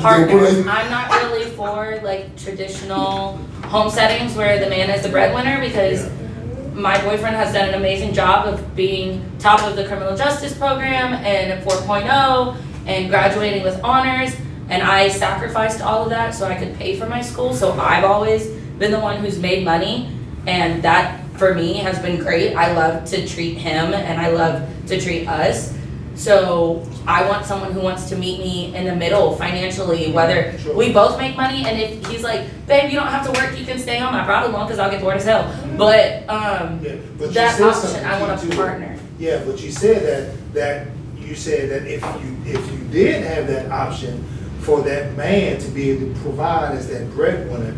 partners. I'm not really for like traditional home settings where the man is the breadwinner, because my boyfriend has done an amazing job of being top of the criminal justice program and 4.0 and graduating with honors, and I sacrificed all of that so I could pay for my school. So I've always been the one who's made money, and that for me has been great. I love to treat him and I love to treat us. So I want someone who wants to meet me in the middle financially, whether we both make money, and if he's like, babe, you don't have to work, you can stay home. I probably won't, because I'll get bored as hell. But but that option, I want a partner. Yeah, but you said that you said that if you did have that option for that man to be able to provide as that breadwinner,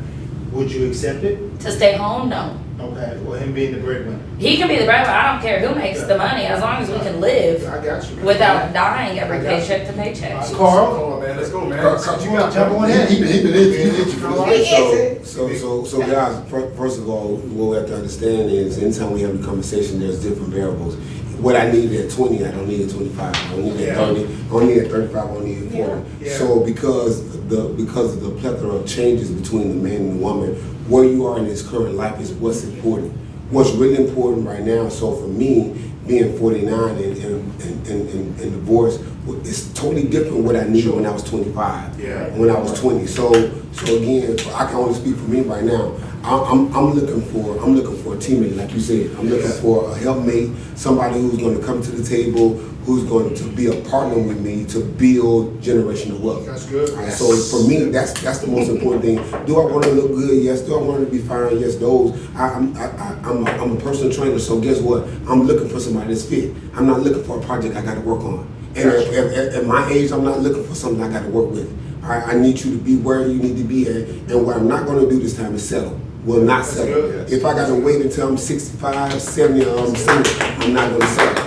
would you accept it? To stay home, no. Okay, well, him being the breadwinner. He can be the breadwinner. I don't care who makes the money, as long as we can live I got you. without dying every paycheck to paycheck. Carl, Come on, man. Let's go, man. you got jump on in. He been itching for this. So guys, first of all, what we have to understand is anytime we have a conversation, there's different variables. What I needed at 20, I don't need at 25. I don't need at 30. I don't need at 35. I don't need at 40. Yeah. So because of the plethora of changes between the man and the woman, where you are in this current life is what's important. What's really important right now. So for me, being 49 and divorced, it's totally different what I needed when I was 25. Yeah. When I was 20. So again, I can only speak for me right now. I'm looking for a teammate, like you said. I'm looking for a helpmate, somebody who's going to come to the table, who's going to be a partner with me to build generational wealth. That's good. Right, so for me, that's the most important thing. Do I want to look good? Yes. Do I want to be fine? Yes. Those. I'm a personal trainer, so guess what? I'm looking for somebody that's fit. I'm not looking for a project I got to work on. And at my age, I'm not looking for something I got to work with. I need you to be where you need to be at, and what I'm not going to do this time is settle. Will not settle. If I got to wait until I'm 65, 70, or 70, I'm not going to settle.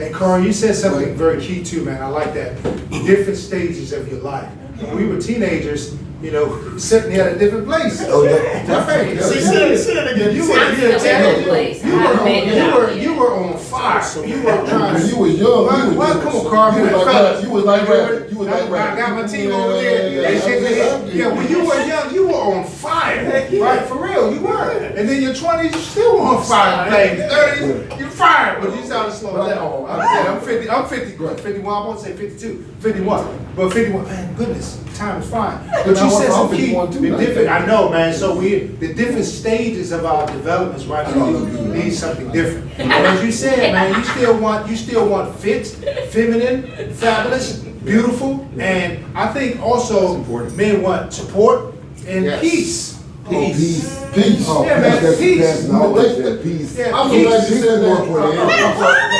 And Carl, you said something very key too, man. I like that. Different stages of your life. When we were teenagers, you know, sitting here at a different place. Oh, yeah. Right. Say it again. You were on fire. You were trying to. You was young. Well, come on, Carl. You was like rapping. You was like rapping. I got my team over there. They shake their head. Yeah, when you were young, you were on fire. Right, for real, you were. And then your 20s, you still were on fire. Things. 30s, you're fired. But you sound slow down. I'm 50. I'm 51. I won't say 52. 51. But 51. Man, goodness, time is fine. But you said some key. The different. I know, man. So the different stages of our developments right now need something different. And as you said, man, you still want fit, feminine, fabulous, beautiful, and I think also men want support and peace. Peace. Yeah, man, peace. Peace. Yeah, I'm so glad you said that.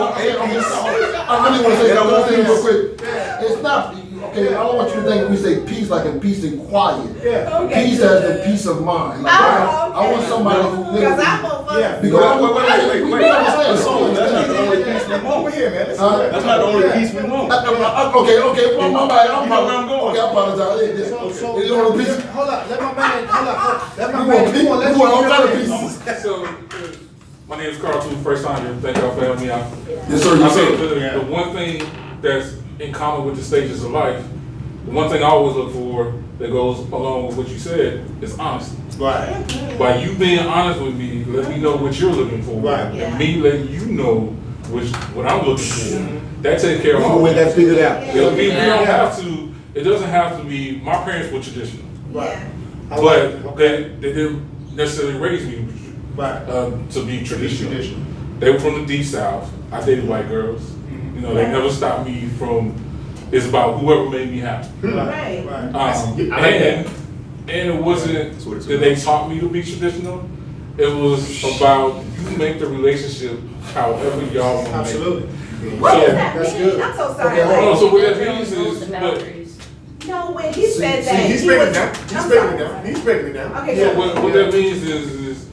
I really want to say one thing real quick. It's not, okay, I don't want you to think when we say peace like in peace and quiet. Yeah. Peace as the peace of mind. Like, I want somebody who lives. Because Over here, man. That's not the only piece we want. Okay, well, my bad. I apologize. So, You want a piece? hold up, let my man, You want all kind of pieces. So, my name is Carl too, first time here. Thank y'all for having me out. Yes, sir. I Yes, think sir. the one thing that's in common with the stages of life, the one thing I always look for that goes along with what you said is honesty. Right. By you being honest with me, let me know what you're looking for. Right. And me letting you know what I'm looking for. That takes care of all When that figured out. we don't have to, it doesn't have to be, my parents were traditional. Right. But they didn't necessarily raise me to be traditional. They were from the deep south. I dated white girls. You know, they never stopped me from. It's about whoever made me happy. Right. And it wasn't that they taught me to be traditional. It was about you make the relationship however y'all want to make it. Absolutely. What does that That's mean? good. I'm so sorry. Okay, hold on. So what that Their own means rules is, and but boundaries. No, when he said that, He's he breaking was. it down. He's breaking it down. He's breaking it down. Okay, so so what that means is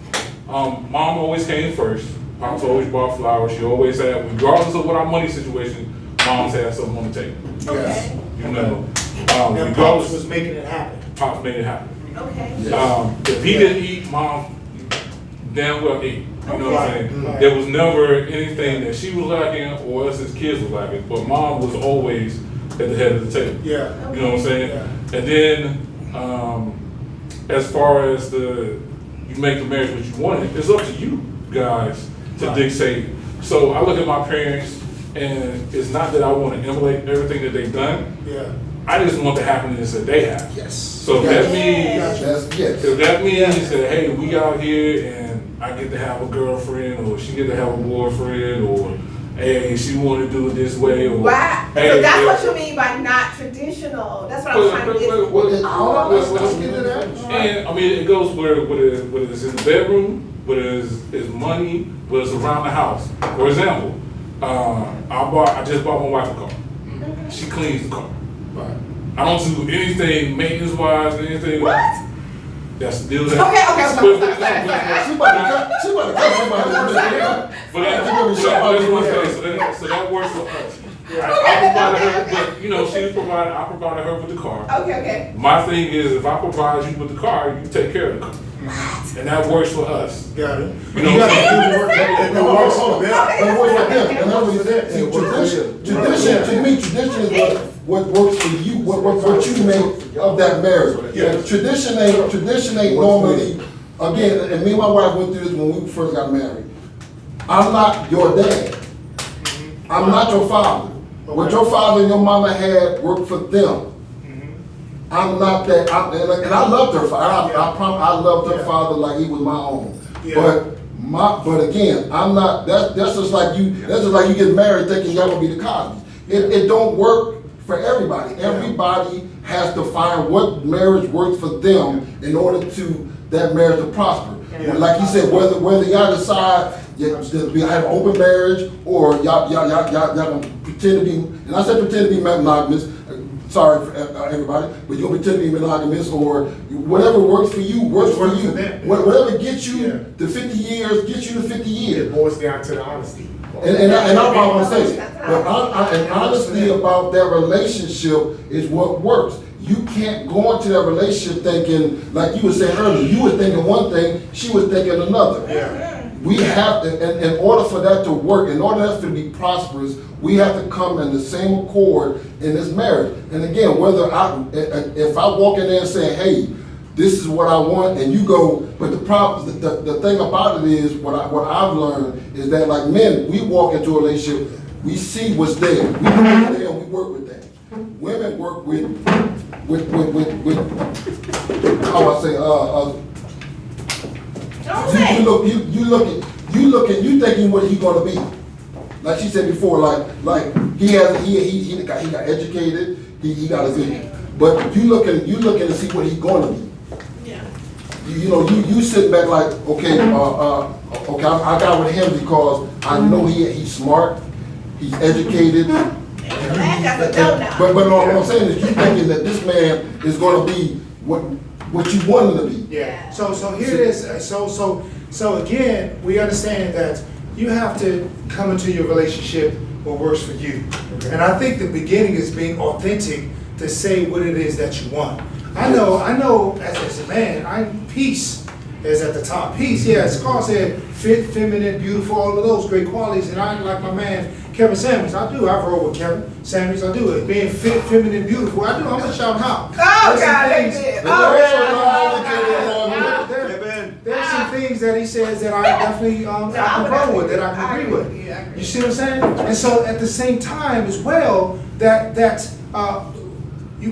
mom always came first. Pops always bought flowers. She always had, regardless of what our money situation, mom's had something on the table. okay, You know, And Pops was making it happen. Pops made it happen. okay. If he didn't eat, mom damn well ate. You know what I'm saying? Right. There was never anything that she was lacking or us as kids was lacking. But mom was always at the head of the table. Yeah. You know what I'm saying? Yeah. And then, as far as you make the marriage what you wanted, it's up to you guys to dictate. So I look at my parents, and it's not that I want to emulate everything that they've done. Yeah. I just want the happiness that they have. Yes. So if that means Yes. if that means that, hey, we out here and I get to have a girlfriend, or she get to have a boyfriend, or hey, she want to do it this way, or Wow. hey, So that's yeah. what you mean by not traditional. That's what I'm trying to get. Let's get to that. And I mean, it goes whether it's in the bedroom, whether it's money, whether it's around the house. For example, I just bought my wife a car. She cleans the car. Right. I don't do anything maintenance wise, anything. What? That's the deal. Okay. She about to cut somebody. So that works for us. I provided her, but I provided her with the car. Okay. My thing is, if I provide you with the car, you take care of the car. And that works for us. Got it. You know You what I'm gotta saying? do the work that works for them. It works for them. And that's what you said. Tradition, to me, tradition is what works for you, what you make of that marriage. Yes. Tradition ain't normally, again, and me and my wife went through this when we first got married. I'm not your dad. I'm not your father. What your father and your mama had worked for them. I'm not that, and I loved her father. I loved her father like he was my own. Yeah. But again, I'm not. That's just like you. That's just like you get married thinking y'all gonna be the Cosbys. It don't work for everybody. Everybody has to find what marriage works for them in order to that marriage to prosper. Yeah. Like you said, whether y'all decide to have an open marriage or y'all gonna pretend to be, and I said pretend to be monogamous. Sorry for everybody, but you'll pretend to be monogamous, or whatever works for you works for you. Whatever gets you to 50 years, gets you to 50 years. It boils down to the honesty. And I want to say, but and honesty about that relationship is what works. You can't go into that relationship thinking, like you were saying earlier, you were thinking one thing, she was thinking another. Yeah. We have to, in order for that to work, in order for us to be prosperous, we have to come in the same accord in this marriage. And again, if I walk in there and say, hey, this is what I want, and you go, but the problem, the thing about it is, what I've learned is that like men, we walk into a relationship, we see what's there, we know what's there, and we work with that. Women work with how I say, you thinking what he gonna be. Like she said before, like he got educated, he got a good, but you looking to see what he's gonna be. Yeah. You sit back like, okay, I got with him because I know he's smart, he's educated. But what I'm saying is you thinking that this man is gonna be what you want him to be. Yeah. So here it is. So again, we understand that you have to come into your relationship what works for you. And I think the beginning is being authentic to say what it is that you want. I know as a man, peace is at the top. Peace, as Carl said, fit, feminine, beautiful, all of those great qualities. And I like my man Kevin Samuels. I do. I've rolled with Kevin Samuels. I do it. Being fit, feminine, beautiful. I do. I'm gonna shout him out. Oh God, they did. There's some things that he says that I definitely I concur with, that I can agree with. You see what I'm saying? And so at the same time as well,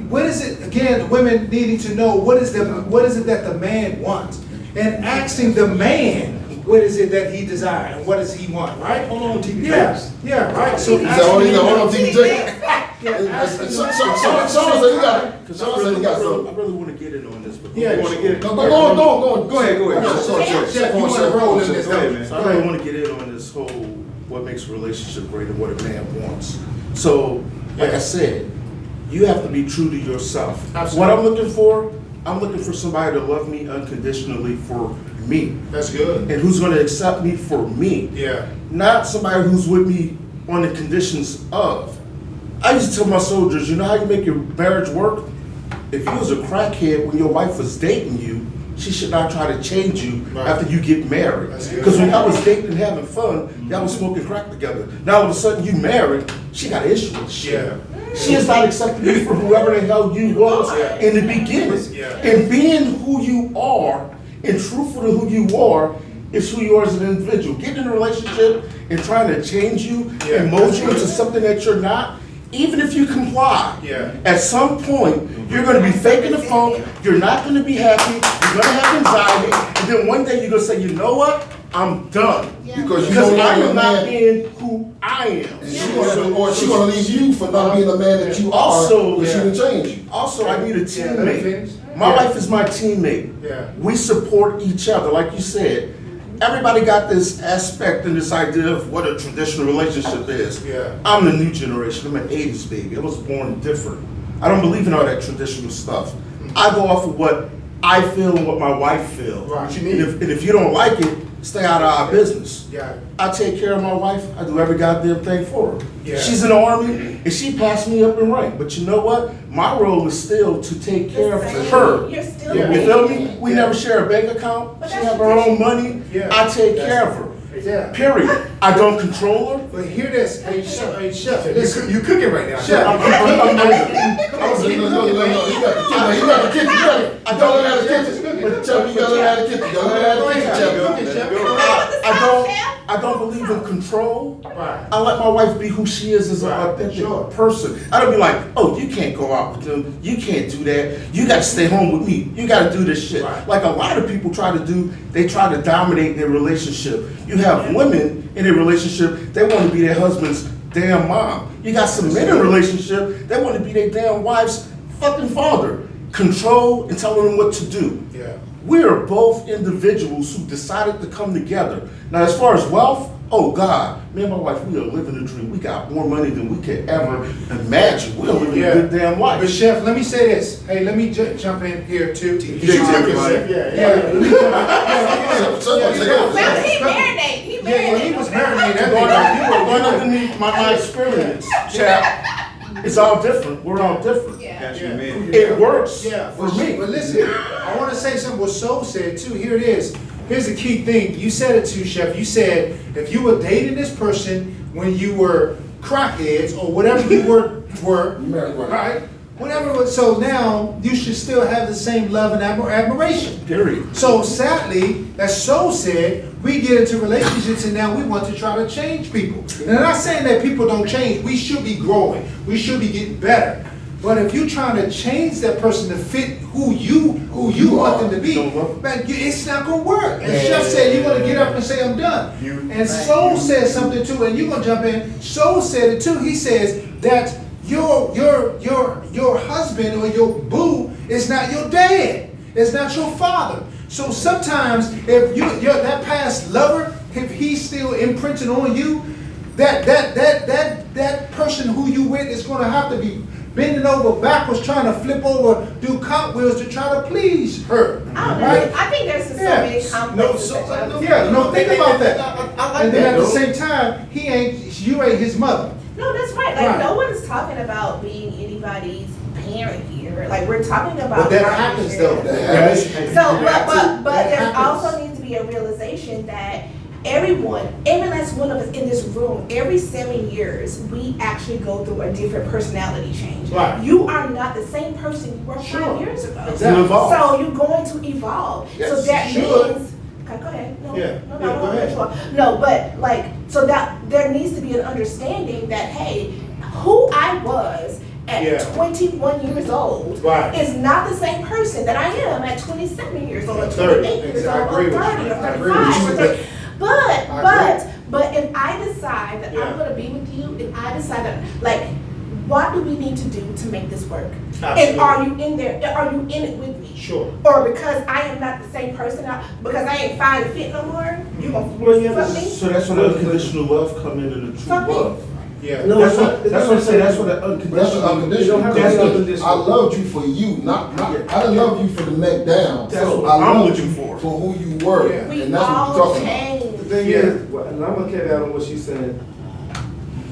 what is it again? The women needing to know what is it that the man wants, and asking the man what is it that he desires and what does he want, right? Hold on, TV. Yeah, right. So Hold on, TJ. Sean said you got something. I really want to get in on this, but Yeah, I want to get. Go ahead. Jeff, you want to roll in this? Go ahead, man. I really want to get in on this whole what makes a relationship great and what a man wants. So, like I said, you have to be true to yourself. Absolutely. What I'm looking for somebody to love me unconditionally for me. That's good. And who's going to accept me for me. Yeah. Not somebody who's with me on the conditions of. I used to tell my soldiers, you know how you make your marriage work? If you was a crackhead when your wife was dating you, she should not try to change you Right. after you get married. That's good. Because when y'all was dating and having fun, y'all was smoking crack together. Now all of a sudden you married, she got an issue with shit. Yeah. She is not accepting you for whoever the hell you was in the beginning. Yeah. And being who you are and truthful to who you are is who you are as an individual. Getting in a relationship and trying to change you Yeah. and mold you into something that you're not, even if you comply, Yeah. at some point, you're gonna be faking the funk, you're not gonna be happy, you're gonna have anxiety, and then one day you're gonna say, you know what? I'm done. Because you Because don't I like a am not man, being who I am. and she gonna leave you for not being the man that you Also, are, but she yeah. can change you. Also, I need a Yeah, let me teammate. finish. My Yeah. wife is my teammate. Yeah. We support each other, like you said. Everybody got this aspect and this idea of what a traditional relationship is. Yeah. I'm the new generation. I'm an 80s baby. I was born different. I don't believe in all that traditional stuff. I go off of what I feel and what my wife feels. Right. And if you don't like it, stay out of our business. Yeah. I take care of my wife. I do every goddamn thing for her. Yeah. She's in the army and she passed me up in rank. But you know what? My role is still to take care of her. You're still Yeah. You feel me? We Yeah. never share a bank account. But She that's have her own money. Yeah. I take care of her. Yeah. Period. I don't control her. But hear this, hey chef, listen, you cooking right now. Chef, I'm Keep No, cooking, man. he got the kitchen. I don't know how to kitchen. But Chuck, you gotta learn how to kitchen. You gotta learn how to kitchen, Chuck. I don't believe in control. Right. I let my wife be who she is as an Right, authentic sure. person. I don't be like, oh, you can't go out with them. You can't do that. You got to stay home with me. You got to do this shit. Right. Like a lot of people try to do, they try to dominate their relationship. You have women in a relationship, they want to be their husband's damn mom. You got some men in a relationship, they want to be their damn wife's fucking father. Control and telling them what to do. Yeah. We are both individuals who decided to come together. Now, as far as wealth, oh God, me and my wife, we are living a dream. We got more money than we could ever imagine. We are living a good damn life. But chef, let me say this. Hey, let me jump in here too. Well, he marinated. He Yeah, well, he marinated. was marinated. Going underneath my experience, chap. It's all different. We're all different. Yeah. It works Yeah, for me. But listen, I want to say something what Soul said too. Here it is. Here's the key thing. You said it too, Chef. You said if you were dating this person when you were crackheads or whatever you were right? Whatever. So now you should still have the same love and admiration. Period. So sadly, as Soul said, we get into relationships and now we want to try to change people. And I'm not saying that people don't change. We should be growing. We should be getting better. But if you're trying to change that person to fit who you want them to be, man, it's not gonna work. And Chef said you're gonna get up and say I'm done. And Soul said something too, and you're gonna jump in. Soul said it too. He says that your husband or your boo is not your dad. It's not your father. So sometimes if you're that past lover, if he's still imprinted on you, that person who you with is gonna have to be bending over backwards, trying to flip over, do cartwheels to try to please her. Right? I think there's so many complexes. Think about that. I And then at the though. same time, you ain't his mother. No, that's right. Like Right. no one's talking about being anybody's parent here. Like we're talking about. But that happens though. So, but That there happens. also needs to be a realization that every last one of us in this room, every 7 years, we actually go through a different personality change. Right. You are not the same person you were Sure. 5 years ago. Exactly. You evolve. So you're going to evolve. Yes, So that sure. means. Okay, go ahead. No, Yeah. no, Yeah, no, go ahead. no, no, but like, so that there needs to be an understanding that hey, who I was at Yeah. 21 years old Right. is not the same person that I am at 27 years old, or 30. 28 years I old, or agree with 30, you. or I agree with 35, you. or 30. I But if I decide that Yeah. I'm gonna be with you, if I decide that, like, what do we need to do to make this work? Absolutely. And are you in there? Are you in it with me? Sure. Or because I am not the same person, because I ain't fine to fit no more, you gonna fuck me? So that's when unconditional love come in and the true Fuck me. love. Yeah. No, That's it's not- what I'm saying. That's what the That's unconditional. unconditional. You don't have to That's be the- unconditional. I loved you for you, not I didn't love you for the neck down. That's what I I'm loved looking you for. for who you were, Yeah. We and that's what all you're talking about. change. The thing Yeah. is, and I'm gonna carry out on what she's saying.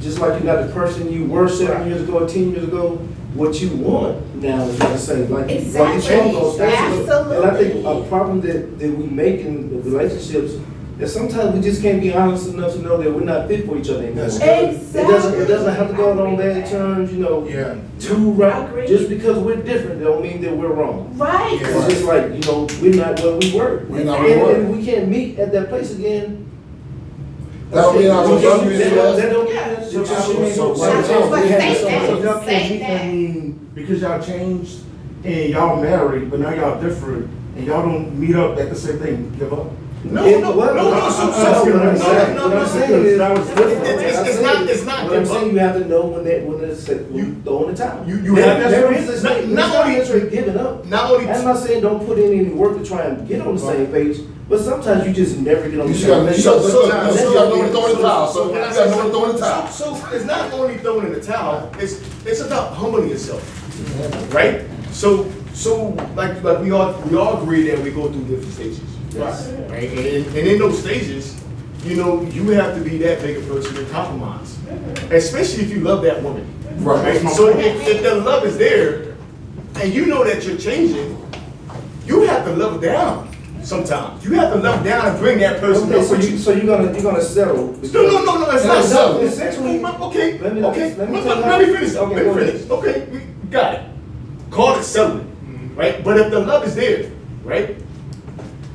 Just like you got the person you were 7 years ago or 10 years ago, what you want now is not the same. Like you change those things. And I think a problem that we make in the relationships is sometimes we just can't be honest enough to know that we're not fit for each other anymore. Exactly. It doesn't have to go on bad terms, you know. Yeah. Too right. Just because we're different, don't mean that we're wrong. Right. Yeah. It's just like, you know, we're not what we were. We're not what we were. And we can't meet at that place again. That don't mean I was young, you That said. don't Yeah. So Y'all can't I mean, because y'all changed and y'all married, but now y'all different and y'all don't meet up at the same thing, give up. No. What I'm saying is, It's not what I'm saying, you have to know when it's throwing the towel. You have to- there is this thing. not Not only- only giving up. not only- I'm not saying don't put in any work to try and get on the same page, but sometimes you just never get on the You same gotta page. know when to throw in the towel, so you gotta know when to throw in the towel. So it's not only throwing in the towel, it's about humbling yourself, right? So like we all agree that we go through different stages, right? And in those stages, you know, you have to be that big a person to compromise, especially if you love that woman, Right. So if the love is there, and you know that you're changing, you have to love down. Sometimes you have to love down and bring that person Okay, up with you. so you're gonna settle. No, it's not so. Essentially, Okay, let me let me finish. Okay, Let me finish. Okay, we got it. Call it settling, right? But if the love is there, right,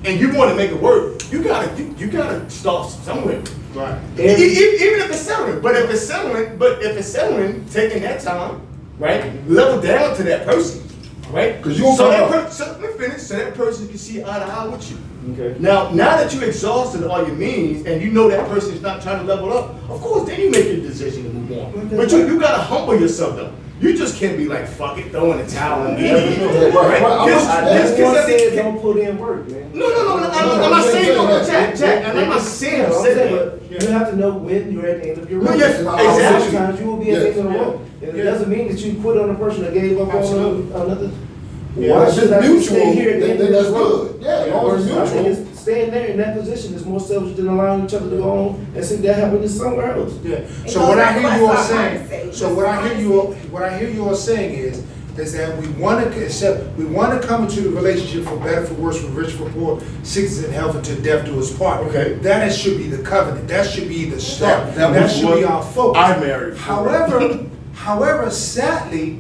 and you want to make it work, you gotta start somewhere. Right. Even if it's settling, but if it's settling, taking that time, right, level down to that person, right? 'Cause you don't so come that up. so let me finish. So that person can see eye to eye with you. Okay. Now that you exhausted all your means and you know that person is not trying to level up, of course, then you make your decision to move on. Okay. But you gotta humble yourself though. You just can't be like, fuck it, throwing the towel in. Right. Everyone said don't put in work, man. No, I'm not saying no, Jack, and I'm not saying But you have to know when you're at the end of your No, rope. yes, exactly. Sometimes you will be at the end of the rope. And it doesn't mean that you quit on a person that gave up on another. Why should should I mutual, stay here at the end of that's this road? good. Yeah, as long as it's I think mutual. it's staying there in that position is more selfish than allowing each other to go on and see that happen somewhere else. Yeah. It So goes what I back to hear what you all I started saying, to say. so what I hear you all saying is that we want to come into the relationship for better, for worse, for rich, for poor, sickness and health, until death do us part. Okay. That should be the covenant. That should be the start. That That was should what be our focus. I married for. However, sadly,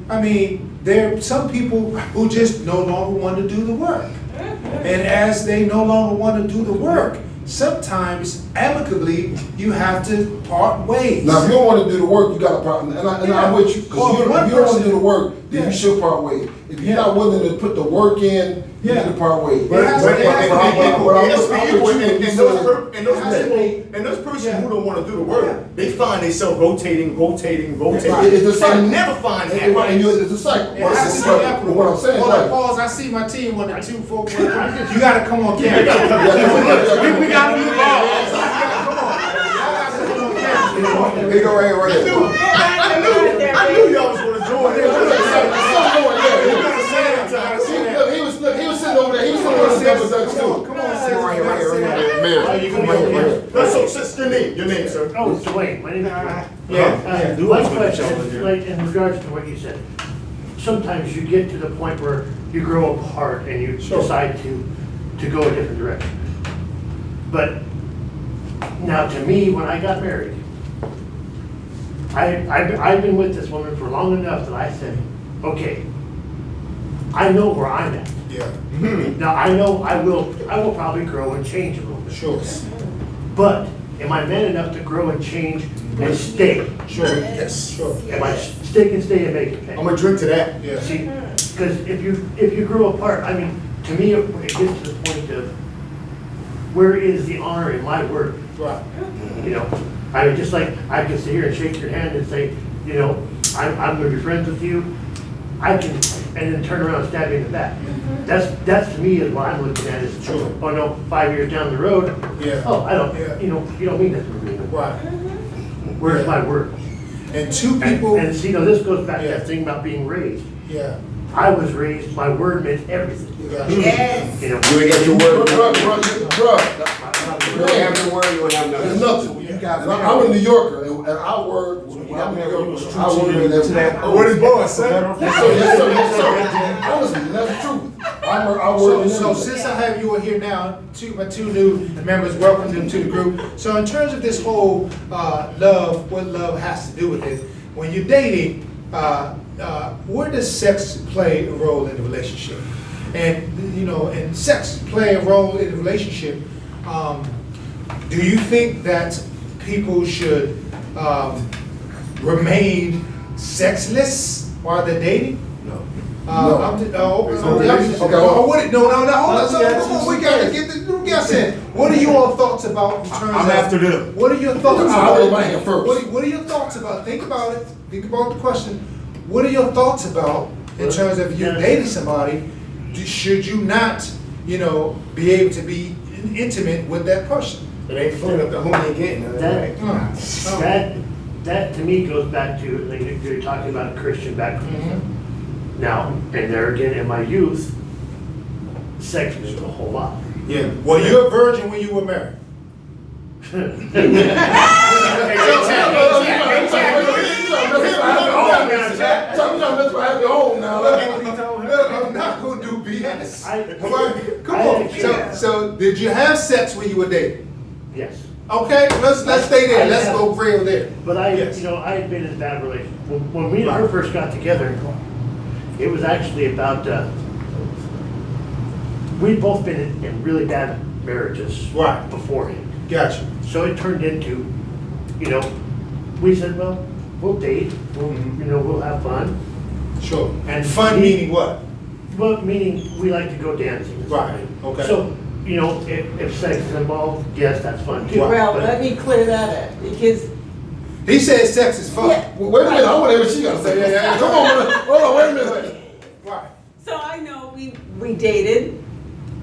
I mean, there are some people who just no longer want to do the work. And as they no longer want to do the work, sometimes amicably, you have to part ways. Now, if you don't want to do the work, you got to part, and I'm with you. Because if you don't want to do the work, then you should part ways. If you're not willing to put the work in, you need to part ways. And those persons who don't want to do the work, they find themselves rotating. It's the cycle. They never find And happiness. it's a cycle. It has to be equitable. What I'm saying, Hold on, like, pause. I see my team on the 2, 4, 4. You gotta come on camera. We gotta move on. He go right here. I knew y'all was gonna join. He was sitting over there. He was sitting over there with us too. Come on, sis. Right here. Man, So, sister, your name, sir. Oh, Dwayne, my name is Dwayne. Yeah. My question, like in regards to what you said, sometimes you get to the point where you grow apart and you decide to go a different direction. But now to me, when I got married, I've been with this woman for long enough that I said, okay, I know where I'm at. Yeah. Now I know I will probably grow and change a little bit. Sure. But am I man enough to grow and change and stay? Sure. Yes. Sure. Am I stay and make it pay? I'm gonna drink to that. Yeah. See, because if you grow apart, I mean, to me, it gets to the point of where is the honor in my word? Right. You know, I mean, just like I can sit here and shake your hand and say, you know, I'm gonna be friends with you. I can, and then turn around and stab you in the back. That's to me is what I'm looking at is, Sure. oh no, 5 years down the road, Yeah. oh, I don't, Yeah. you don't mean that to me. Right. Where's my word? And two people. And see, this goes back to Yeah. that thing about being raised. Yeah. I was raised, my word meant everything. Yes. You know, You ain't got your word. bruh, You ain't have your word, you don't have there's nothing. nothing. got And I'm a New Yorker, and our word, when I'm a New Yorker, our word is that. What is boy, son? Yes, sir, yes, sir, yes, sir. Honestly, that's the truth. Our word is So since I have you here now, my two new members, welcome them to the group. So in terms of this whole love, what love has to do with it, when you're dating, where does sex play a role in the relationship? And and sex play a role in the relationship. Do you think that people should remain sexless while they're dating? No. Hold on. We gotta get the new guests in. What are your thoughts about in terms of? I'm after them. What are your thoughts? I'll raise my hand first. What are your thoughts about? Think about it. Think about the question. What are your thoughts about in terms of you dating somebody? Should you not, be able to be intimate with that person? It ain't fun up the home again. That to me goes back to, like you're talking about a Christian background. Now, and there again, in my youth, sex meant a whole lot. Yeah. Well, you're a virgin when you were married. I'm not gonna do BS. Come on. So did you have sex when you were dating? Yes. Okay, let's stay there. Let's go real there. But I Yes. had been in a bad relationship. When we and her first got together, it was actually about, we'd both been in really bad marriages Right. beforehand. Gotcha. So it turned into, we said, well, we'll date, we'll have fun. Sure. And Fun meaning what? Well, meaning we like to go dancing. and stuff. Right, okay. So, if sex is involved, yes, that's fun too. Well, But- let me clear that up, because, He said sex is fun. Yeah. Wait a minute, I want to hear what she got to say. Yeah. Come on, man. Hold on, wait a minute. Right. so I know we dated,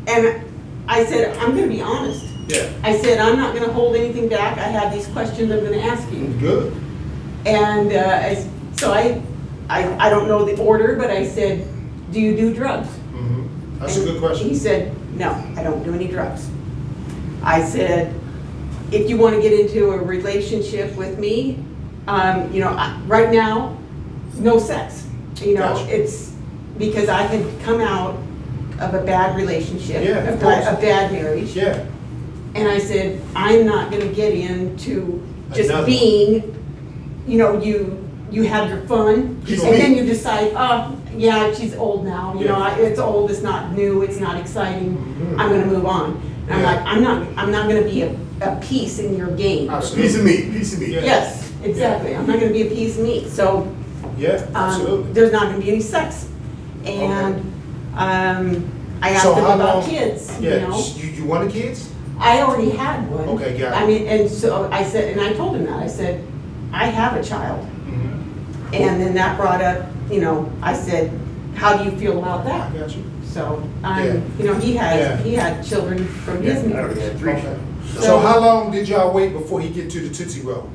and I said, I'm gonna be honest. Yeah. I said, I'm not gonna hold anything back, I have these questions I'm gonna ask you. Good. And, so I don't know the order, but I said, do you do drugs? That's a good He question. said, no, I don't do any drugs. I said, if you want to get into a relationship with me, right now, no sex. Gotcha. It's because I had come out of a bad relationship, Yeah, a of course. bad marriage. Yeah. And I said, I'm not going to get into just Another. being, you have your fun, She's and then weak. you decide, oh, yeah, she's old now, Yeah. it's old, it's not new, it's not exciting, I'm gonna move on. And I'm Yeah. like, I'm not gonna be a piece in your game. Absolutely. Piece of meat. Yeah. Yes, exactly, I'm not gonna be a piece of meat, so, Yeah, absolutely. there's not gonna be any sex. And, I asked So him how about long- kids, Yeah. You wanted kids? I already had one. Okay, got it. I mean, and so I said, and I told him that, I said, I have a child. And then that brought up, I said, how do you feel about I that? got you. So, Yeah. he Yeah. had children from Yeah, his I already marriage. had 3 Okay. children. So how long did y'all wait before he get to the Tootsie Roll?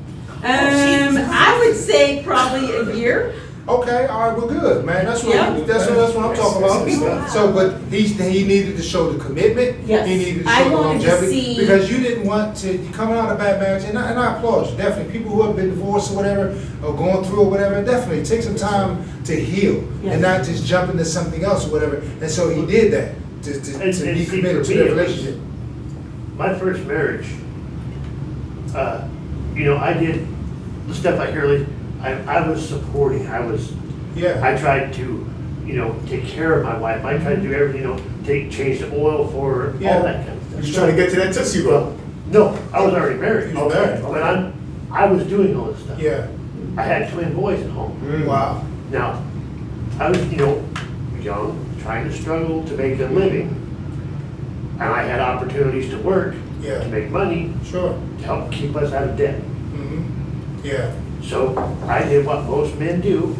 I would say probably a year. Okay, all right, well, good, man. That's what Yeah. I'm talking about. So, but he needed to show the commitment. Yes. He needed to I show the wanted to longevity see- because you didn't want to coming out of a bad marriage. And I applaud you definitely. People who have been divorced or whatever, or going through or whatever, definitely take some time to heal Yes. and not just jump into something else or whatever. And so he did that to And be see, committed for to me, the it was- relationship. My first marriage, I did the stuff I hear, I was supporting, Yeah. I tried to, take care of my wife, I tried to do everything, change the oil for her, Yeah. all that kind of stuff. You're trying to get to that Tootsie Roll. Well, no, I was already married. You was married, But I was doing all this stuff. Yeah. I had twin boys at home. Wow. Now, I was, young, trying to struggle to make a living. And I had opportunities to work, Yeah. to make money, Sure. to help keep us out of debt. Yeah. So I did what most men do.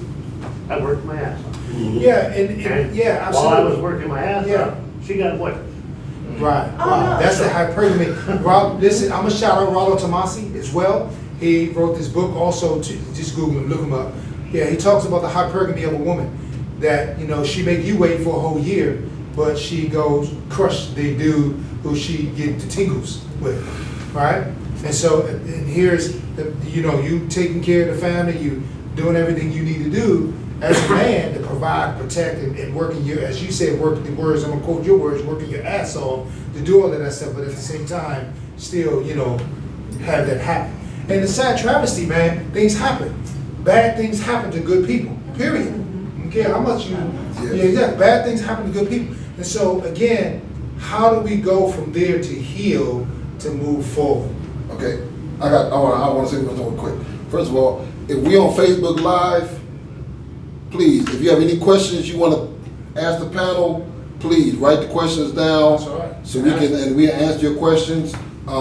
I worked my ass off. Yeah, and yeah, While I was absolutely. working my ass Yeah. off, she got what? Right, Oh, wow, no. that's the hypergamy. Listen, I'm gonna shout out Rollo Tomasi as well. He wrote this book also, just Google him, look him up. Yeah, he talks about the hypergamy of a woman, that, she make you wait for a whole year, but she goes crush the dude who she get the tingles with, right? And so, and here's the, you taking care of the family, you doing everything you need to do as a man to provide, protect, and working your, as you said, work the words, I'm gonna quote your words, working your ass off to do all of that stuff, but at the same time, still, have that happen. And the sad travesty, man, things happen. Bad things happen to good people, period. I don't care how much you, bad things happen to good people. And so, again, how do we go from there to heal, to move forward? Okay, I want to say something quick. First of all, if we on Facebook Live, please, if you have any questions you want to ask the panel, please write the questions down. That's all right. So we answer your questions.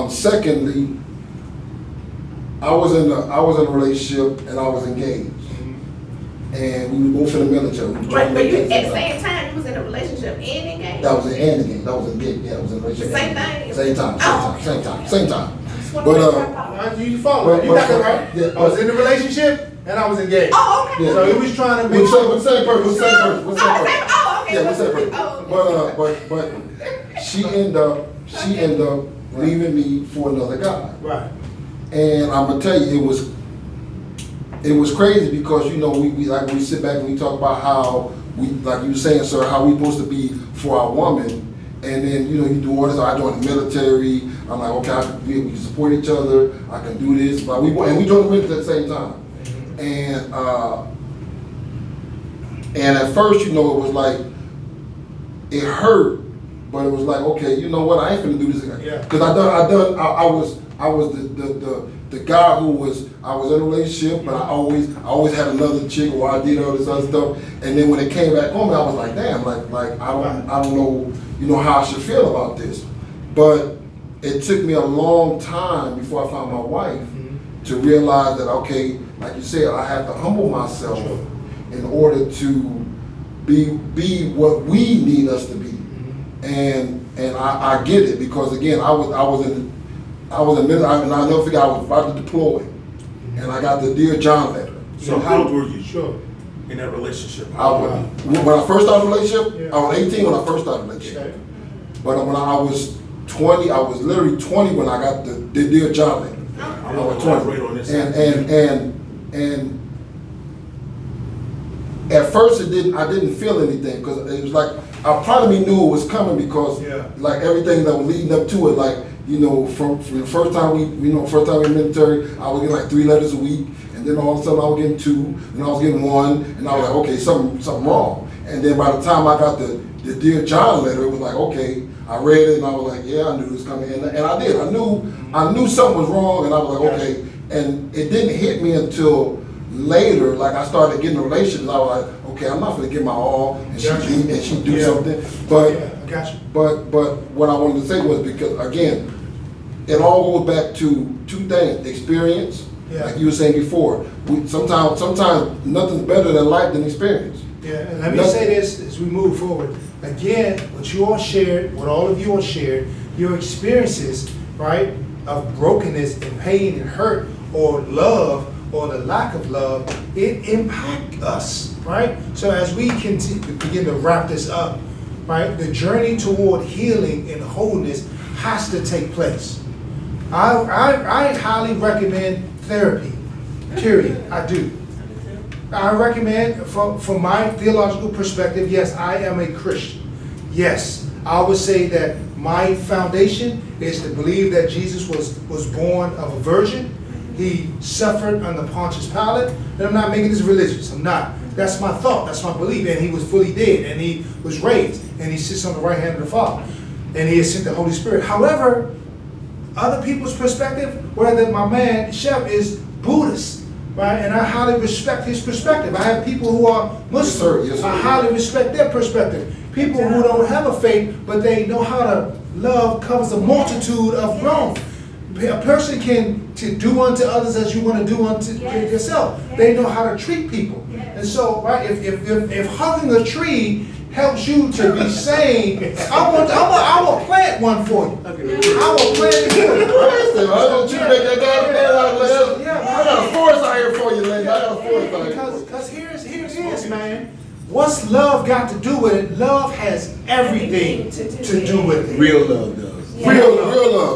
Secondly, I was in a relationship and I was engaged, and we were both in the military. But you at the same time you was in a relationship and engaged. That was an and engaged. That was engaged. Yeah, I was in a relationship. Same thing? Same time. But You follow? You got that right? Yeah, I was in a relationship and I was engaged. Oh, okay. Yeah. So he was trying to make With sure. the same person. Oh, okay. Yeah, what's that? But she ended up leaving me for another guy. Right. And I'm gonna tell you, it was crazy because we sit back and we talk about how we, like you were saying, sir, how we supposed to be for our woman, and then you do all this. I joined the military. I'm like, okay, we can support each other. I can do this, but we joined the military at the same time. And at first, it was like, it hurt, but it was like, okay, you know what? I ain't finna do this again. Yeah. Because I was the guy who I was in a relationship, but I always had another chick, or I did all this other stuff. And then when it came back home, I was like, damn, like I don't know, how I should feel about this. But it took me a long time before I found my wife to realize that, okay, like you said, I have to humble myself in order to be what we need us to be. And I get it, because again, I was in military, and I'll never forget, I was about to deploy, and I got the Dear John letter. So how old were you Sure. in that relationship? When I first started the relationship, I was 18 when I first started the relationship. Okay. But when I was 20, I was literally 20 when I got the Dear John letter. I want to elaborate on this. And at first I didn't feel anything, because it was like, I probably knew it was coming, because like everything that was leading up to it, like, from the first time we in the military, I was getting like 3 letters a week, and then all of a sudden I was getting 2, and I was getting 1, and I was like, okay, something wrong. And then by the time I got the Dear John letter, it was like, okay, I read it and I was like, yeah, I knew this was coming, and I did. I knew something was wrong, and I was like, okay. And it didn't hit me until later, like I started getting relationships. I was like, okay, I'm not gonna give my all, and she do something. But I got you. But what I wanted to say was, because again, it all goes back to 2 things: experience, like you were saying before. Sometimes nothing's better than life than experience. Yeah, and let me say this as we move forward. Again, what you all shared, what all of you all shared, your experiences, right, of brokenness and pain and hurt, or love, or the lack of love, it impacts us, right? So as we begin to wrap this up, right, the journey toward healing and wholeness has to take place. I highly recommend therapy, period. I do. I recommend, from my theological perspective, yes, I am a Christian. Yes, I would say that my foundation is to believe that Jesus was born of a virgin. He suffered under Pontius Pilate. And I'm not making this religious. I'm not. That's my thought. That's my belief. And he was fully dead. And he was raised. And he sits on the right hand of the Father. And he has sent the Holy Spirit. However, other people's perspective, whether my man, Chef, is Buddhist, right? And I highly respect his perspective. I have people who are Muslim. Yes, sir. I highly respect their perspective. People who don't have a faith, but they know how to love covers a multitude of wrong. A person can do unto others as you want to do unto yourself. They know how to treat people. And so, right, if hugging a tree helps you to be sane, I will plant one for you. I will plant it for you. I got a forest out here for you, lady. I got a forest out here. Because here it is, man. What's love got to do with it? Love has everything to do with it. Real love does. Yeah. Real love.